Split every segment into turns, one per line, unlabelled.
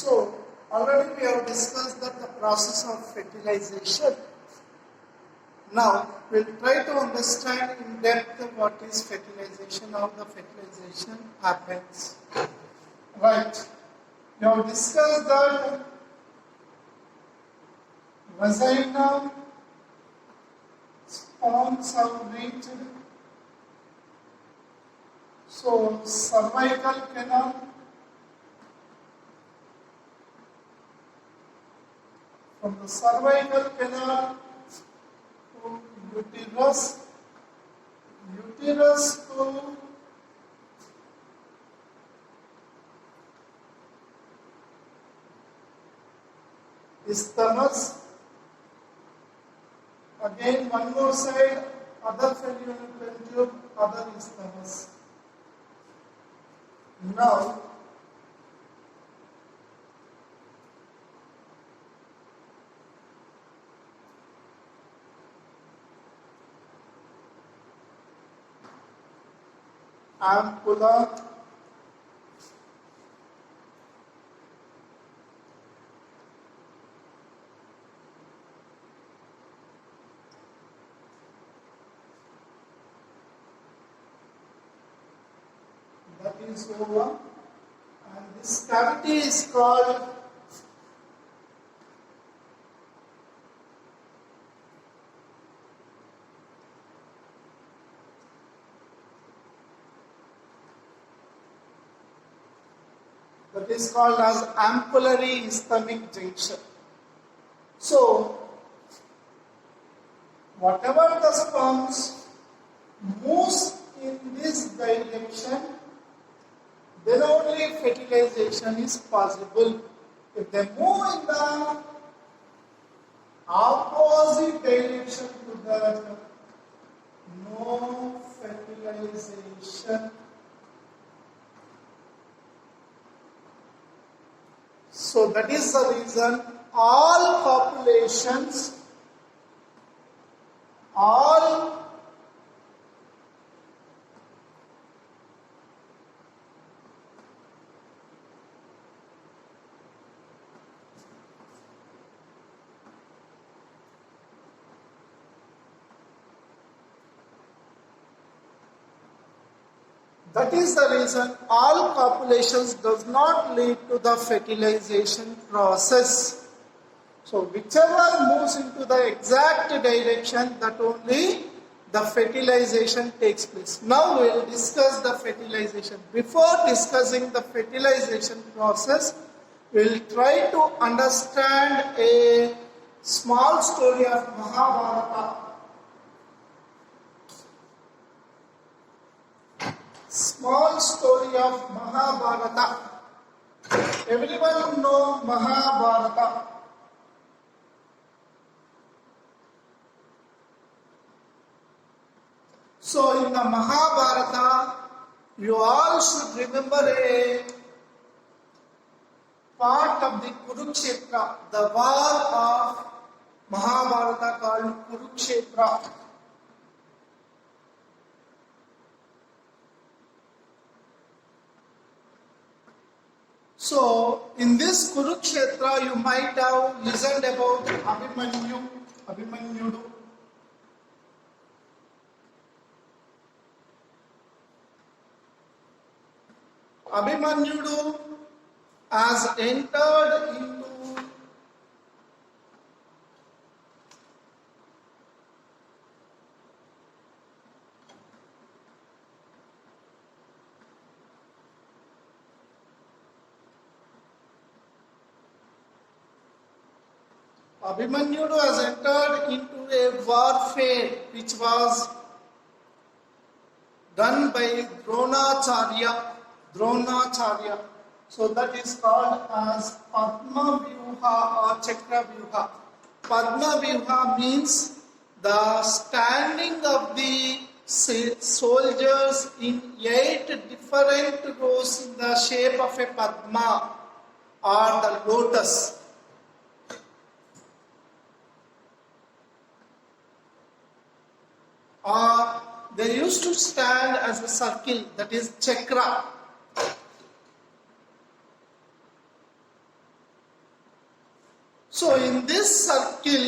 So, already we have discussed that the process of fertilization. Now, we'll try to understand in depth what is fertilization, how the fertilization happens. Right. We have discussed that vagina, sperms have reached, so cervical canal, from the cervical canal to uterus, uterus to isthmus, again one more side, other fallopian tube, other isthmus. Now, ampulla, that is over, and this cavity is called as ampullary isthmic junction. So, whatever the sperms moves in this direction, then only fertilization is possible. If they move in the opposite direction to that, no fertilization. So that is the reason all populations, that is the reason all copulations does not lead to the fertilization process. So whichever moves into the exact direction, that only the fertilization takes place. Now we will discuss the fertilization. Before discussing the fertilization process, we will try to understand a small story of Mahabharata. Small story of Mahabharata. Everyone know Mahabharata. So in the Mahabharata, you all should remember a part of the Kurukshetra, the war of Mahabharata called Kurukshetra. So, in this Kurukshetra, you might have listened about Abhimanyudu. Abhimanyudu has entered into Abhimanyudu has entered into a warfare which was done by Dronacharya. So that is called as Padma Vyuha or Chakra Vyuha. Padma Vyuha means the standing of the soldiers in 8 different rows in the shape of a Padma or the lotus. They used to stand as a circle, that is chakra. this circle,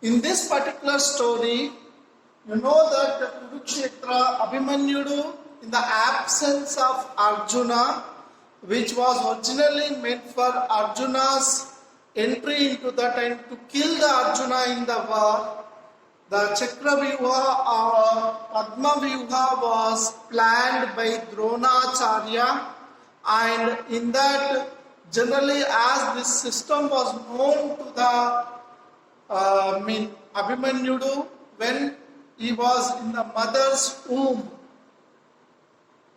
in this particular story, you know that the Kurukshetra Abhimanyudu, in the absence of Arjuna, which was originally meant for Arjuna's entry into that and to kill the Arjuna in the war, the Chakravyuha or Padmavyuha was planned by Dronacharya, and in that, generally as this system was known to the Abhimanyudu when he was in the mother's womb.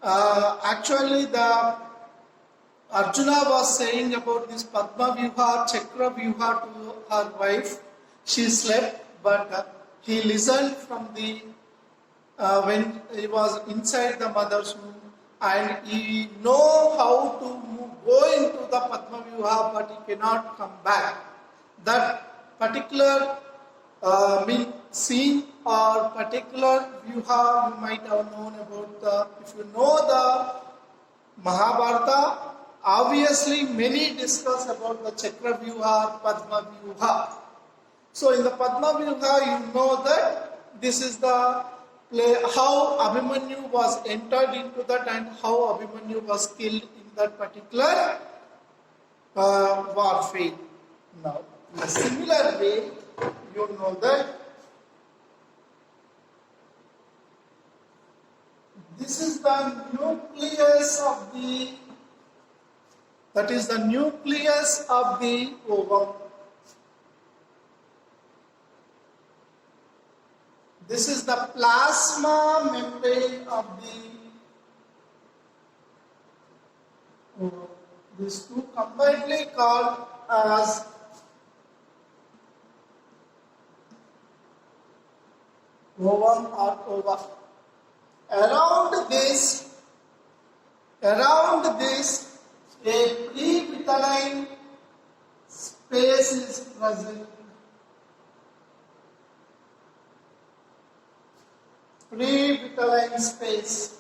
Actually, the Arjuna was saying about this Padmavyuha, Chakravyuha to her wife. She slept, but he listened from the when he was inside the mother's womb, and he know how to go into the Padmavyuha, but he cannot come back. That particular scene or particular vyuha you might have known about. If you know the Mahabharata, obviously many discuss about the Chakravyuha, Padmavyuha. So in the Padmavyuha, you know that this is the play, how Abhimanyu was entered into that and how Abhimanyu was killed in that particular warfare. Now, in a similar way, you know that this is the nucleus of the, that is the nucleus of the ovum. This is the plasma membrane of the ovum. These two combinedly called as ovum or ova. Around this, a pre-vitelline space is present. Pre-vitelline space.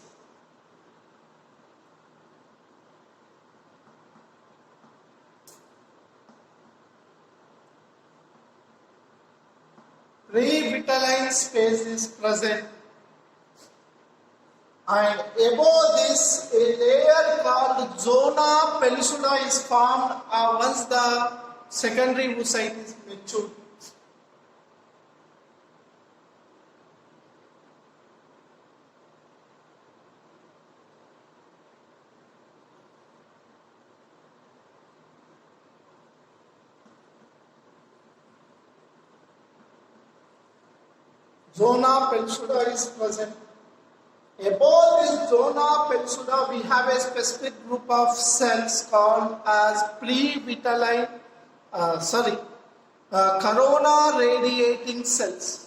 Pre-vitelline space is present, and above this a layer called zona pellucida is formed once the secondary oocyte is matured. Zona pellucida is present. Above this zona pellucida, we have a specific group of cells called as pre-vitelline, corona radiating cells.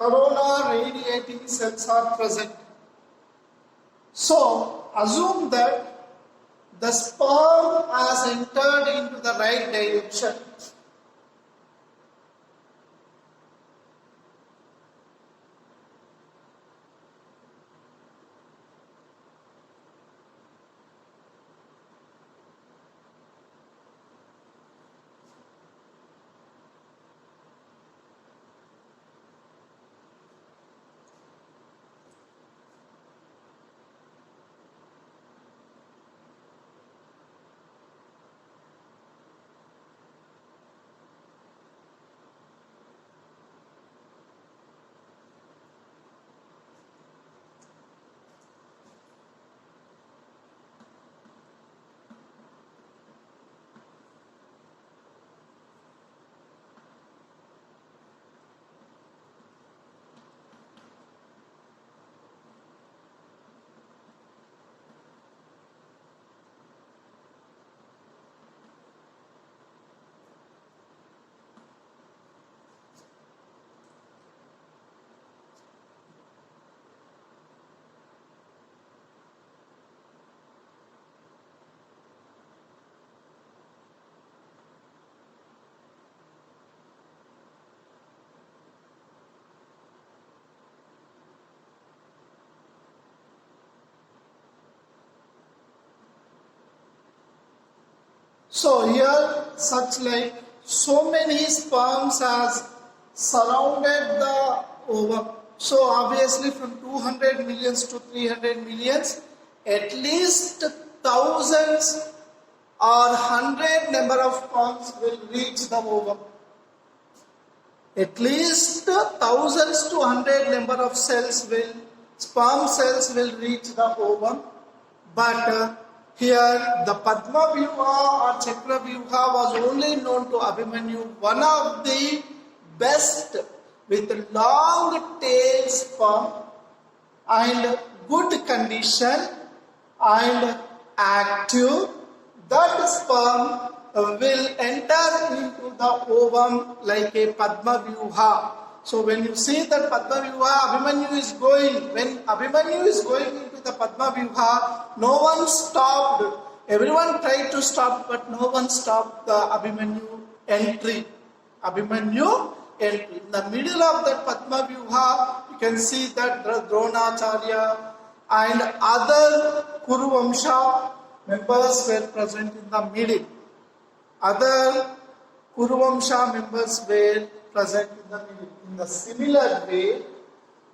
Corona radiating cells are present. So, assume that the sperm has entered into the right direction. So here such like so many sperms has surrounded the ovum. So obviously from 200 millions to 300 millions, at least thousands or hundred number of sperms will reach the ovum. At least thousands to hundred number of sperm cells will reach the ovum. But here the Padma Vyuha or Chakra Vyuha was only known to Abhimanyu, one of the best with long tail sperm and good condition and active. That sperm will enter into the ovum like a Padma Vyuha. So when you see that Padma Vyuha, Abhimanyu is going. When Abhimanyu is going into the Padma Vyuha, no one stopped. Everyone tried to stop, but no one stopped the Abhimanyu entry. Abhimanyu entry. In the middle of that Padma Vyuha, you can see that Dronacharya and other Kuru Vamsha members were present in the middle. Other Kuru Vamsha members were present in the middle. In the similar way,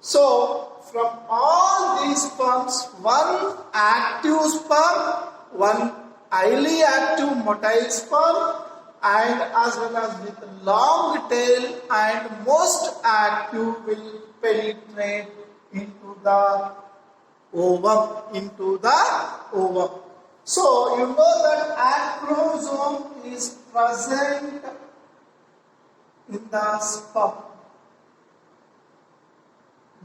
so from all these sperms, one active sperm, one highly active motile sperm, and as well as with long tail and most active will penetrate into the ovum. So you know that acrosome is present in the sperm.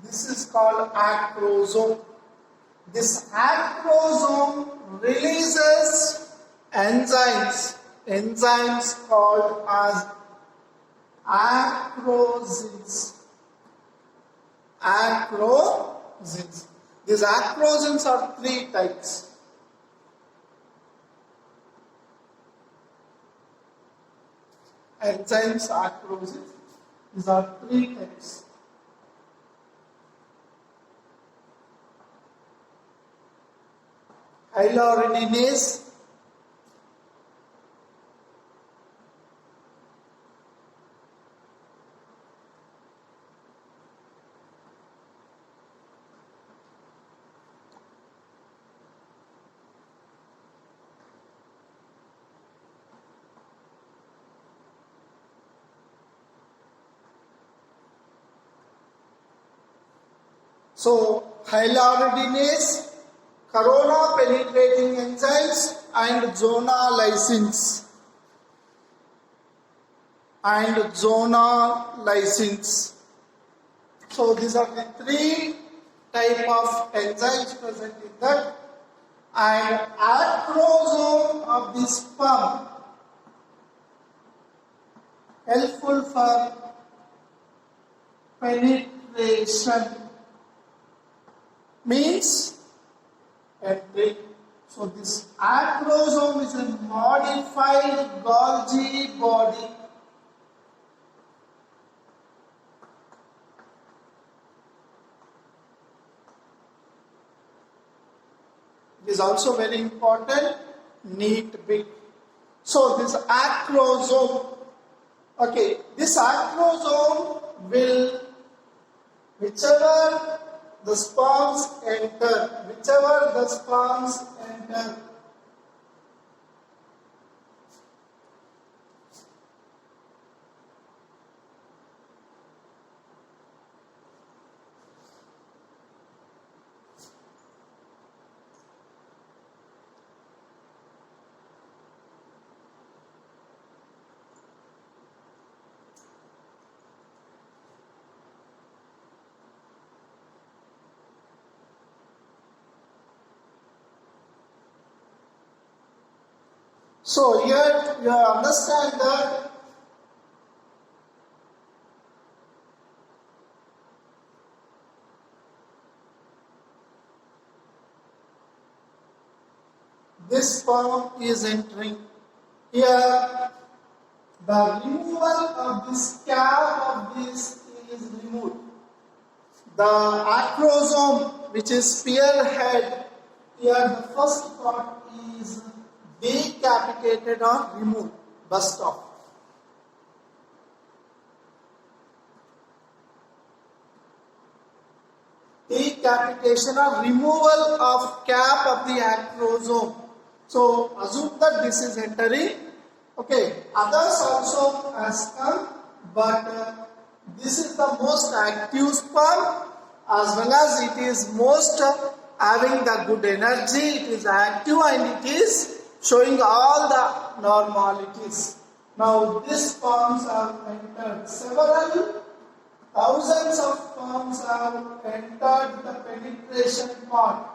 This is called acrosome. This acrosome releases enzymes called as acrosins. These acrosins are three types. Enzymes, acrosins. These are three types. Hyaluronidase, so hyaluronidase, corona penetrating enzymes and zona lysins. So these are the three type of enzymes present in that. And acrosome of the sperm helpful for penetration means entry. So this acrosome is a modified Golgi body. It is also very important, neat bit. So this acrosome, okay, this acrosome will, whichever the sperms enter, so here you understand that this sperm is entering. Here the removal of this cap of this is removed. The acrosome, which is spearhead, here the first part is decapitated or removed, burst off. Decapitation or removal of cap of the acrosome. So assume that this is entering. Okay, others also has come, but this is the most active sperm, as well as it is most having the good energy. It is active and it is showing all the normalities. Now these sperms have entered. Several thousands of sperms have entered the penetration part,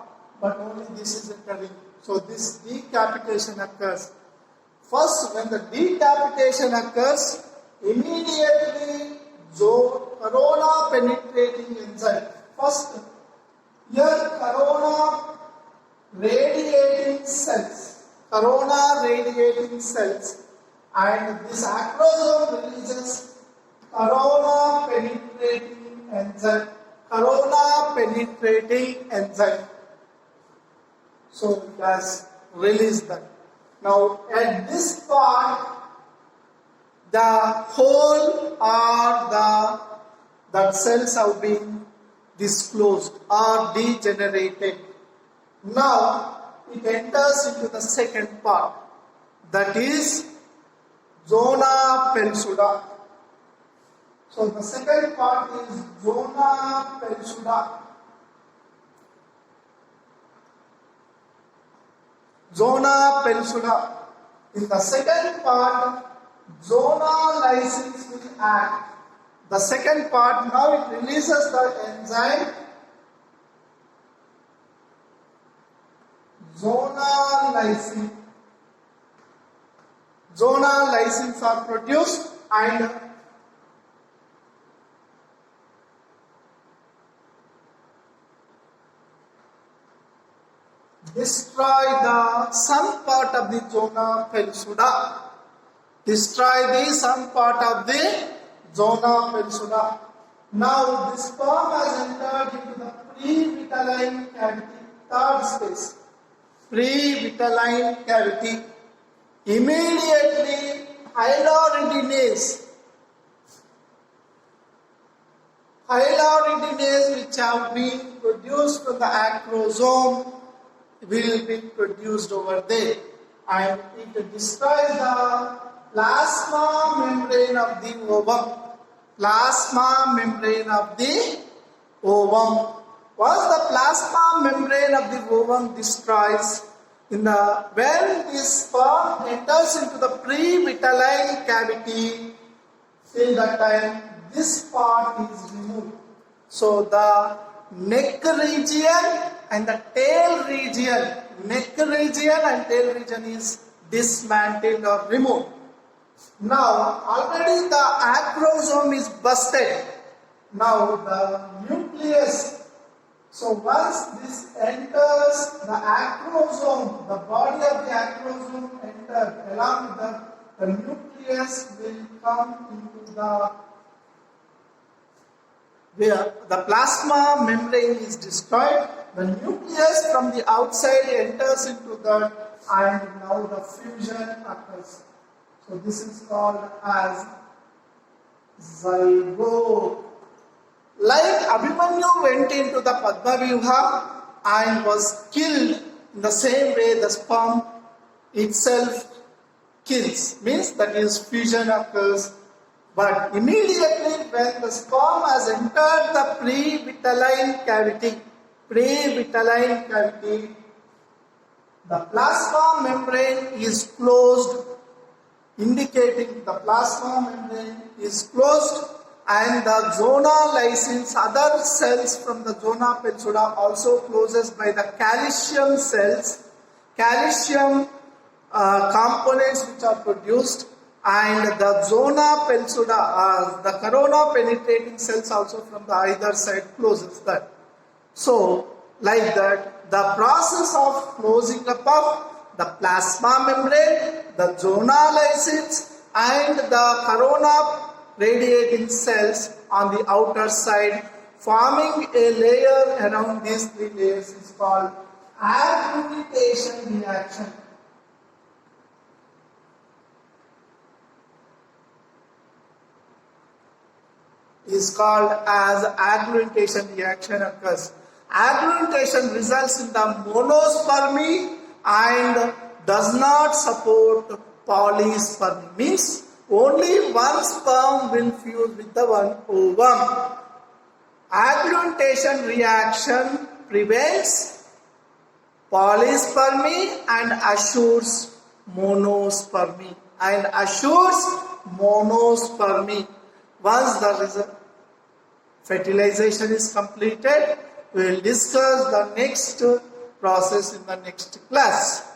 but only this is entering. So this decapitation occurs. First, when the decapitation occurs, immediately corona penetrating enzyme. First, here corona radiating cells, and this acrosome releases corona penetrating enzyme. So it has released that. Now at this part, the hole or that cells have been disclosed or degenerated. Now it enters into the second part, that is zona pellucida. So the second part is zona pellucida. Zona pellucida. In the second part, zona lysins will act. The second part, now it releases the enzyme zona lysin. Zona lysins are produced and destroy some part of the zona pellucida. Destroy the some part of the zona pellucida. Now this sperm has entered into the pre-vitelline cavity, third space. Pre-vitelline cavity. Immediately hyaluronidase which have been produced from the acrosome will be produced over there, and it destroys the plasma membrane of the ovum. Plasma membrane of the ovum. Once the plasma membrane of the ovum destroys, when this sperm enters into the pre-vitelline cavity, till that time this part is removed. So the neck region and the tail region, is dismantled or removed. Now already the acrosome is busted. Now the nucleus. So once this enters the acrosome, the body of the acrosome enters, along with the nucleus will come into where the plasma membrane is destroyed. The nucleus from the outside enters into that, and now the fusion occurs. So this is called as zygote. Like Abhimanyu went into the Padmavyuha and was killed, in the same way the sperm itself kills. Means that is fusion occurs. But immediately when the sperm has entered the pre-vitelline cavity, the plasma membrane is closed, indicating the plasma membrane is closed, and the zona lysins, other cells from the zona pellucida, also closes by the calcium cells, calcium components which are produced, and the zona pellucida, the corona penetrating cells also from the either side closes that. So like that, the process of closing up of the plasma membrane, the zona lysins, and the corona radiating cells on the outer side, forming a layer around these three layers, is called agglutination reaction. is called as agglutination reaction occurs. Agglutination results in the monospermy and does not support polyspermy. Means only one sperm will fuse with the one ovum. Agglutination reaction prevents polyspermy and assures monospermy. Once the fertilization is completed, we will discuss the next process in the next class.